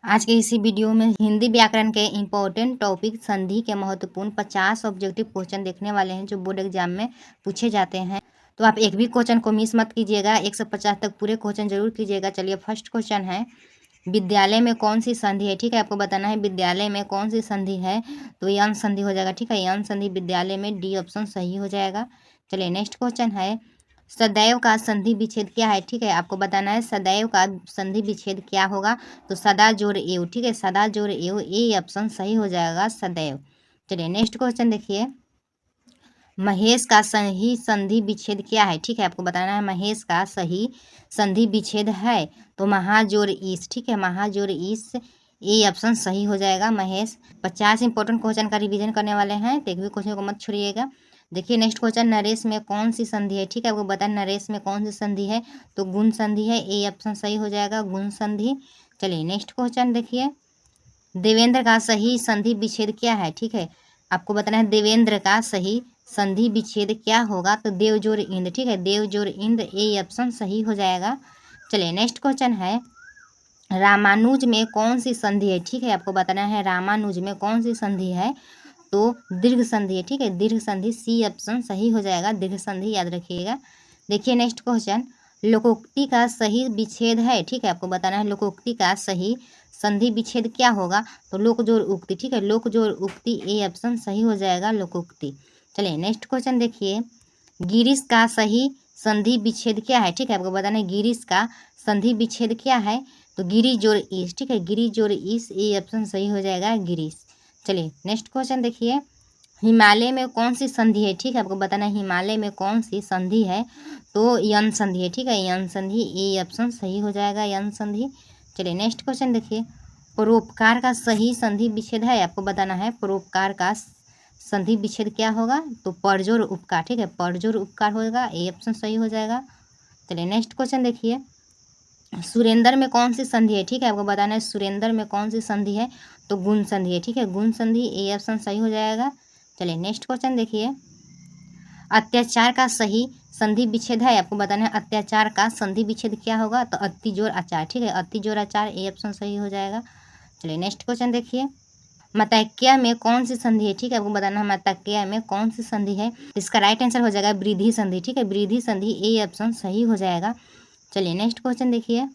आज के इसी वीडियो में हिंदी व्याकरण के इम्पोर्टेंट टॉपिक संधि के महत्वपूर्ण 50 ऑब्जेक्टिव क्वेश्चन देखने वाले हैं जो बोर्ड एग्जाम में पूछे जाते हैं। तो आप एक भी क्वेश्चन को मिस मत कीजिएगा, 150 तक पूरे क्वेश्चन जरूर कीजिएगा। चलिए फर्स्ट क्वेश्चन है, विद्यालय में कौन सी संधि है। ठीक है, आपको बताना है विद्यालय में कौन सी संधि है। तो यौन संधि हो जाएगा। ठीक है, यौन संधि विद्यालय में, डी ऑप्शन सही हो जाएगा। चलिए नेक्स्ट क्वेश्चन है, सदैव का संधि विच्छेद क्या है। ठीक है, आपको बताना है सदैव का संधि विच्छेद क्या होगा। तो सदा जोड़ एव। ठीक है, सदा जोड़ एव, ए ऑप्शन सही हो जाएगा सदैव। चलिए नेक्स्ट क्वेश्चन देखिए, महेश का सही संधि विच्छेद क्या है। ठीक है, आपको बताना है महेश का सही संधि विच्छेद है। तो महाजोड़ ईस। ठीक है, महाजोड़ ईस, ए ऑप्शन सही हो जाएगा महेश। 50 इंपॉर्टेंट क्वेश्चन का रिवीजन करने वाले हैं, तो एक भी क्वेश्चन को मत छोड़िएगा। देखिए नेक्स्ट क्वेश्चन, नरेश में कौन सी संधि है। ठीक है, आपको बताना नरेश में कौन सी संधि है। तो गुण संधि है, ए ऑप्शन सही हो जाएगा गुण संधि। चलिए नेक्स्ट क्वेश्चन देखिए, देवेंद्र का सही संधि विच्छेद क्या है। ठीक है, आपको बताना है देवेंद्र का सही संधि विच्छेद क्या होगा। तो देव जोड़ इंद्र। ठीक है, देव जोड़ इंद्र, ए ऑप्शन सही हो जाएगा। चलिए नेक्स्ट क्वेश्चन है, रामानुज में कौन सी संधि है। ठीक है, आपको बताना है रामानुज में कौन सी संधि है। तो दीर्घ संधि है। ठीक है, दीर्घ संधि, सी ऑप्शन सही हो जाएगा दीर्घ संधि, याद रखिएगा। देखिए नेक्स्ट क्वेश्चन, लोकोक्ति का सही विच्छेद है। ठीक है, आपको बताना है लोकोक्ति का सही संधि विच्छेद क्या होगा। तो लोक जोड़ उक्ति। ठीक है, लोक जोड़ उक्ति, ए ऑप्शन सही हो जाएगा लोकोक्ति। चलिए नेक्स्ट क्वेश्चन देखिए, गिरीश का सही संधि विच्छेद क्या है। ठीक है, आपको बताना है गिरीश का संधि विच्छेद क्या है। तो गिरी जोड़ ईस। ठीक है, गिरी जोड़ ईस, ए ऑप्शन सही हो जाएगा गिरीश। चलिए नेक्स्ट क्वेश्चन देखिए, हिमालय में कौन सी संधि है। ठीक है, आपको बताना है हिमालय में कौन सी संधि है। तो यन संधि है। ठीक है, यन संधि, ए ऑप्शन सही हो जाएगा यन संधि। चलिए नेक्स्ट क्वेश्चन देखिए, परोपकार का सही संधि विच्छेद है। आपको बताना है परोपकार का संधि विच्छेद क्या होगा। तो परजोड़ उपकार। ठीक है, परजोड़ उपकार होगा, ए ऑप्शन सही हो जाएगा। चलिए नेक्स्ट क्वेश्चन देखिए, सुरेंद्र में कौन सी संधि है। ठीक है, आपको बताना है सुरेंद्र में कौन सी संधि है। तो गुण संधि है। ठीक है, गुण संधि, ए ऑप्शन सही हो जाएगा। चलिए नेक्स्ट क्वेश्चन देखिए, अत्याचार का सही संधि विच्छेद है। आपको बताना है अत्याचार का संधि विच्छेद क्या होगा। तो अति जोड़ आचार। ठीक है, अति जोड़ आचार, ए ऑप्शन सही हो जाएगा। चलिए नेक्स्ट क्वेश्चन देखिए, मतैक्या में कौन सी संधि है। ठीक है, आपको बताना है मतैक्या में कौन सी संधि है। इसका राइट आंसर हो जाएगा वृद्धि संधि। ठीक है, वृद्धि संधि, ए ऑप्शन सही हो जाएगा। चलिए नेक्स्ट क्वेश्चन देखिए,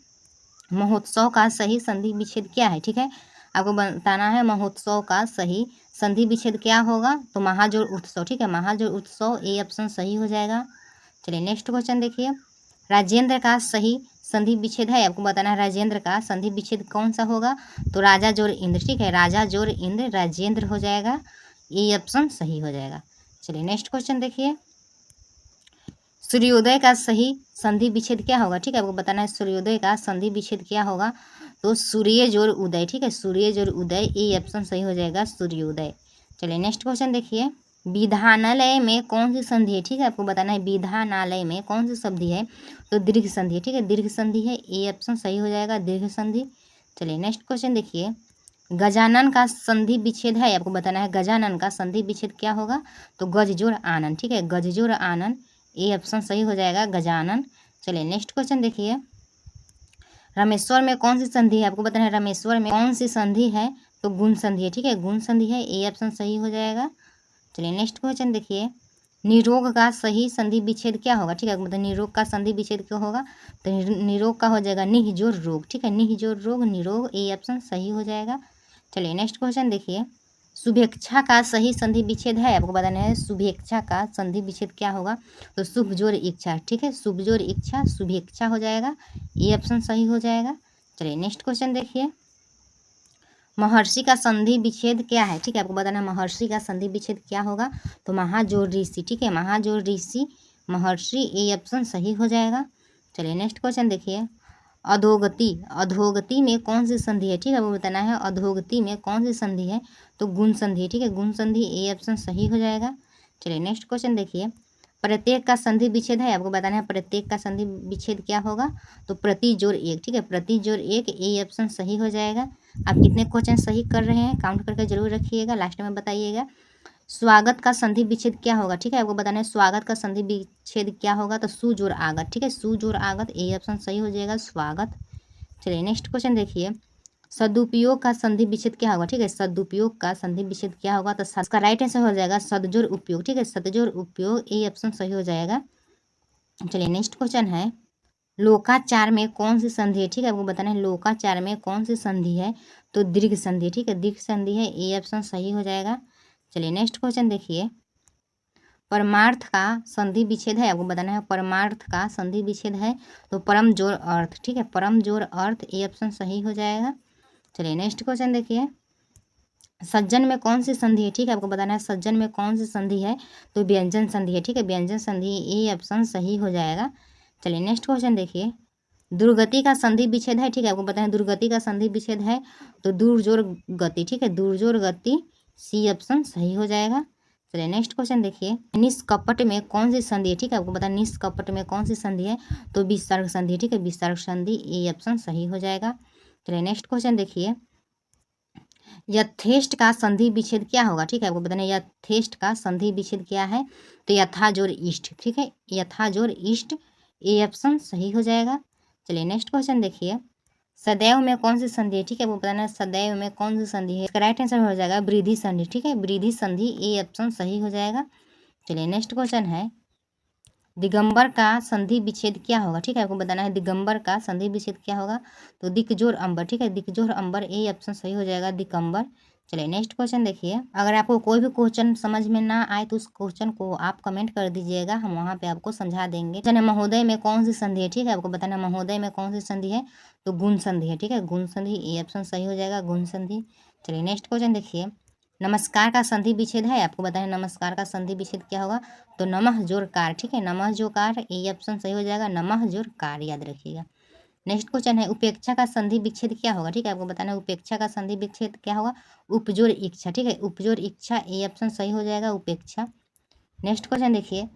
महोत्सव का सही संधि विच्छेद क्या है। ठीक है, आपको बताना है महोत्सव का सही संधि विच्छेद क्या होगा। तो महाजोड़ उत्सव। ठीक है, महाजोड़ उत्सव, ए ऑप्शन सही हो जाएगा। चलिए नेक्स्ट क्वेश्चन देखिए, राजेंद्र का सही संधि विच्छेद है। आपको बताना है राजेंद्र का संधि विच्छेद कौन सा होगा। तो राजा जोड़ इंद्र। ठीक है, राजा जोड़ इंद्र, राजेंद्र हो जाएगा, ए ऑप्शन सही हो जाएगा। चलिए नेक्स्ट क्वेश्चन देखिए, सूर्योदय का सही संधि विच्छेद क्या होगा। ठीक है, आपको बताना है सूर्योदय का संधि विच्छेद क्या होगा। तो सूर्य जोड़ उदय। ठीक है, सूर्य जोड़ उदय, ए ऑप्शन सही हो जाएगा सूर्योदय। चलिए नेक्स्ट क्वेश्चन देखिए, विधानालय में कौन सी संधि है। ठीक है, आपको बताना है विधानालय में कौन सी संधि है। तो दीर्घ संधि है। ठीक है, दीर्घ संधि है, ए ऑप्शन सही हो जाएगा दीर्घ संधि। चलिए नेक्स्ट क्वेश्चन देखिए, गजानन का संधि विच्छेद है। आपको बताना है गजानन का संधि विच्छेद क्या होगा। तो गज जोड़ आनंद। ठीक है, गज जोड़ आनंद, ए ऑप्शन सही हो जाएगा गजानन। चलिए नेक्स्ट क्वेश्चन देखिए, रामेश्वर में कौन सी संधि है। आपको बताना है रामेश्वर में कौन सी संधि है। तो गुण संधि है। ठीक है, गुण संधि है, ए ऑप्शन सही हो जाएगा। चलिए नेक्स्ट क्वेश्चन देखिए, निरोग का सही संधि विच्छेद क्या होगा। ठीक है, मतलब निरोग का संधि विच्छेद क्या होगा। तो निरोग का हो जाएगा निह जोड़ रोग। ठीक है, निह जोड़ रोग, निरोग, ए ऑप्शन सही हो जाएगा। चलिए नेक्स्ट क्वेश्चन देखिए, शुभेच्छा का सही संधि विच्छेद है। आपको बताना है शुभेच्छा का संधि विच्छेद क्या होगा। तो शुभ जोड़ इच्छा। ठीक है, शुभ जोड़ इच्छा, शुभेच्छा हो जाएगा, ये ऑप्शन सही हो जाएगा। चलिए नेक्स्ट क्वेश्चन देखिए, महर्षि का संधि विच्छेद क्या है। ठीक है, आपको बताना है महर्षि का संधि विच्छेद क्या होगा। तो महाजोड़ ऋषि। ठीक है, महाजोड़ ऋषि, महर्षि, ए ऑप्शन सही हो जाएगा। चलिए नेक्स्ट क्वेश्चन देखिए, अधोगति। अधोगति में कौन सी संधि है। ठीक है, वो बताना है अधोगति में कौन सी संधि है। तो गुण संधि। ठीक है, गुण संधि, ए ऑप्शन सही हो जाएगा। चलिए नेक्स्ट क्वेश्चन देखिए, प्रत्येक का संधि विच्छेद है। आपको बताना है प्रत्येक का संधि विच्छेद क्या होगा। तो प्रति जोड़ एक। ठीक है, प्रति जोड़ एक, ए ऑप्शन सही हो जाएगा। आप कितने क्वेश्चन सही कर रहे हैं काउंट करके जरूर रखिएगा, लास्ट में बताइएगा। स्वागत का संधि विच्छेद क्या होगा। ठीक है, आपको बताना है स्वागत का संधि विच्छेद क्या होगा। तो सु जोड़ आगत। ठीक है, सु जोड़ आगत, ए ऑप्शन सही हो जाएगा स्वागत। चलिए नेक्स्ट क्वेश्चन देखिए, सदुपयोग का संधि विच्छेद क्या होगा, ठीक है, सदुपयोग का संधि विच्छेद क्या होगा, तो इसका राइट आंसर हो जाएगा सदजोड़ उपयोग, ठीक है, सदजोड़ उपयोग, ये ऑप्शन सही हो जाएगा। चलिए नेक्स्ट क्वेश्चन है, लोकाचार में कौन सी संधि है, ठीक है, आपको बताना है लोकाचार में कौन सी संधि है, तो दीर्घ संधि, ठीक है, दीर्घ संधि है, ये ऑप्शन सही हो जाएगा। चलिए नेक्स्ट क्वेश्चन देखिए, परमार्थ का संधि विच्छेद है, आपको बताना है परमार्थ का संधि विच्छेद है, तो परम जोड़ अर्थ, ठीक है, परम जोड़ अर्थ, ये ऑप्शन सही हो जाएगा। चलिए नेक्स्ट क्वेश्चन देखिए, सज्जन में कौन सी संधि है, ठीक है, आपको बताना है सज्जन में कौन सी संधि है, तो व्यंजन संधि है, ठीक है, व्यंजन संधि, ये ऑप्शन सही हो जाएगा। चलिए नेक्स्ट क्वेश्चन देखिए, दुर्गति का संधि विच्छेद है, ठीक है, आपको बताना है दुर्गति का संधि विच्छेद है, तो दूर जोड़ गति, ठीक है, दूर जोड़ गति, सी ऑप्शन सही हो जाएगा। चलिए नेक्स्ट क्वेश्चन देखिए, निष्कपट में कौन सी संधि है, ठीक है, आपको बताना है निष्कपट में कौन सी संधि है, तो विसर्ग संधि, ठीक है, विसर्ग संधि, ये ऑप्शन सही हो जाएगा। चलिए नेक्स्ट क्वेश्चन देखिए, यथेष्ट का संधि विच्छेद क्या होगा, ठीक है, आपको बताना है यथेष्ट का संधि विच्छेद क्या है, तो यथा जोड़ इष्ट, ठीक है, यथा जोड़ इष्ट, ये ऑप्शन सही हो जाएगा। चलिए नेक्स्ट क्वेश्चन देखिए, सदैव में कौन सी संधि है, ठीक है, वो बताना है सदैव में कौन सी संधि है, इसका राइट आंसर हो जाएगा वृद्धि संधि, ठीक है, वृद्धि संधि, ये ऑप्शन सही हो जाएगा। चलिए नेक्स्ट क्वेश्चन है, दिगंबर का संधि विच्छेद क्या होगा, ठीक है, आपको बताना है दिगंबर का संधि विच्छेद क्या होगा, तो दिकजोर अंबर, ठीक है, दिकजोर अंबर, ये ऑप्शन सही हो जाएगा दिगंबर। चलिए नेक्स्ट क्वेश्चन देखिए, अगर आपको कोई भी क्वेश्चन समझ में ना आए तो उस क्वेश्चन को आप कमेंट कर दीजिएगा, हम वहाँ पे आपको समझा देंगे। चलिए महोदय में कौन सी संधि है, ठीक है, आपको बताना है महोदय में कौन सी संधि है, तो गुण संधि है, ठीक है, गुण संधि, ये ऑप्शन सही हो जाएगा गुण संधि। चलिए नेक्स्ट क्वेश्चन देखिए, नमस्कार का संधि विच्छेद है, आपको बताना है नमस्कार का संधि विच्छेद क्या होगा, तो नमः जोड़ कार, ठीक है, नमः जो कार, ये ऑप्शन सही हो जाएगा नमः जोड़ कार, याद रखिएगा। नेक्स्ट क्वेश्चन है, उपेक्षा का संधि विच्छेद क्या होगा, ठीक है, आपको बताना है उपेक्षा का संधि विच्छेद क्या होगा, उपजोड़ इच्छा, ठीक है, उपजोड़ इच्छा, ये ऑप्शन सही हो जाएगा उपेक्षा। नेक्स्ट क्वेश्चन देखिए,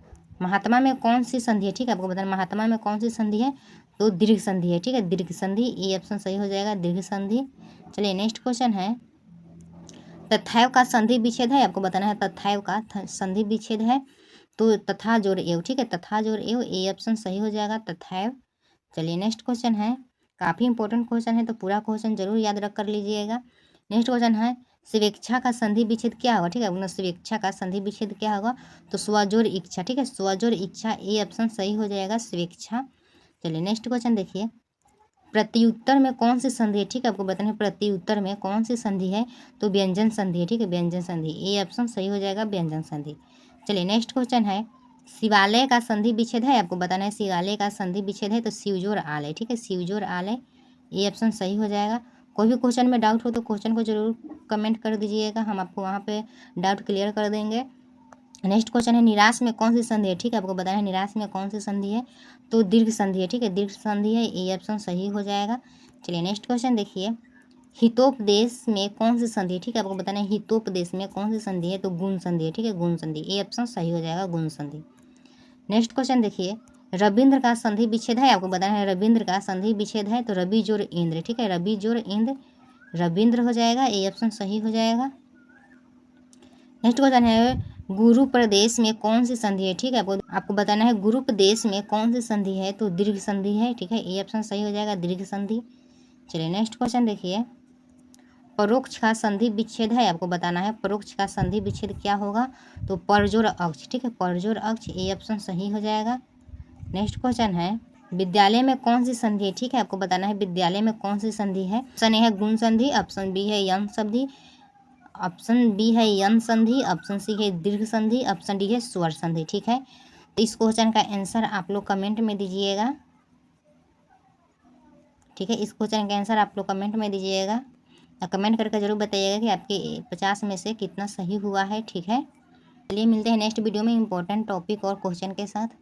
महात्मा में कौन सी संधि है, ठीक है, आपको बताना महात्मा में कौन सी संधि है, तो दीर्घ संधि है, ठीक है, दीर्घ संधि, ये ऑप्शन सही हो जाएगा दीर्घ संधि। चलिए नेक्स्ट क्वेश्चन है, तथैव का संधि विच्छेद है, आपको बताना है तथैव का संधि विच्छेद है, तो तथा जोड़ एव, ठीक है, तथा जोड़ एव, ये ऑप्शन सही हो जाएगा तथैव। चलिए नेक्स्ट क्वेश्चन है, काफ़ी इंपॉर्टेंट क्वेश्चन है, तो पूरा क्वेश्चन जरूर याद रख कर लीजिएगा। नेक्स्ट क्वेश्चन है, स्वेच्छा का संधि विच्छेद क्या होगा, ठीक है, स्वेच्छा का संधि विच्छेद क्या होगा, तो स्वजोड़ इच्छा, ठीक है, स्वजोड़ इच्छा, ये ऑप्शन सही हो जाएगा स्वेच्छा। चलिए नेक्स्ट क्वेश्चन देखिए, प्रत्युत्तर में कौन सी संधि है, ठीक है, आपको बताना है प्रत्युत्तर में कौन सी संधि है, तो व्यंजन संधि है, ठीक है, व्यंजन संधि, ये ऑप्शन सही हो जाएगा व्यंजन संधि। चलिए नेक्स्ट क्वेश्चन है, शिवालय का संधि विच्छेद है, आपको बताना है शिवालय का संधि विच्छेद है, तो शिवजोड़ आलय, ठीक है, शिवजोड़ आलय, ये ऑप्शन सही हो जाएगा। कोई भी क्वेश्चन में डाउट हो तो क्वेश्चन को जरूर कमेंट कर दीजिएगा, हम आपको वहाँ पे डाउट क्लियर कर देंगे। नेक्स्ट क्वेश्चन है, निराश में कौन सी संधि है, ठीक है, आपको बताना है निराश में कौन सी संधि है, तो दीर्घ संधि है, ठीक है, दीर्घ संधि है, ये ऑप्शन सही हो जाएगा। चलिए नेक्स्ट क्वेश्चन देखिए, हितोपदेश में कौन सी संधि है, ठीक है, आपको बताना है हितोपदेश में कौन सी संधि है, तो गुण संधि है, ठीक है, गुण संधि, ये ऑप्शन सही हो जाएगा गुण संधि। नेक्स्ट क्वेश्चन देखिए, रविंद्र का संधि विच्छेद है, आपको बताना है रविंद्र का संधि विच्छेद है, तो रवि जोड़ इंद्र, ठीक है, रवि जोड़ इंद्र, रविंद्र हो जाएगा, ये ऑप्शन सही हो जाएगा। नेक्स्ट क्वेश्चन है, गुरु प्रदेश में कौन सी संधि है, ठीक है, आपको बताना है गुरु प्रदेश में कौन सी संधि है, तो दीर्घ संधि है, ठीक है, ये ऑप्शन सही हो जाएगा दीर्घ संधि। चलिए नेक्स्ट क्वेश्चन देखिए, परोक्ष का संधि विच्छेद है, आपको बताना है परोक्ष का संधि विच्छेद क्या होगा, तो परजोड़ अक्ष, ठीक है, परजोड़ अक्ष, ये ऑप्शन सही हो जाएगा। नेक्स्ट क्वेश्चन है, विद्यालय में कौन सी संधि है, ठीक है, आपको बताना है विद्यालय में कौन सी संधि है, ऑप्शन ए है गुण संधि, ऑप्शन बी है यम संधि, ऑप्शन बी है यन संधि, ऑप्शन सी है दीर्घ संधि, ऑप्शन डी है स्वर संधि, ठीक है। तो इस क्वेश्चन का आंसर आप लोग कमेंट में दीजिएगा, ठीक है, इस क्वेश्चन का आंसर आप लोग कमेंट में दीजिएगा, कमेंट करके जरूर बताइएगा कि आपके 50 में से कितना सही हुआ है, ठीक है। चलिए मिलते हैं नेक्स्ट वीडियो में इंपॉर्टेंट टॉपिक और क्वेश्चन के साथ।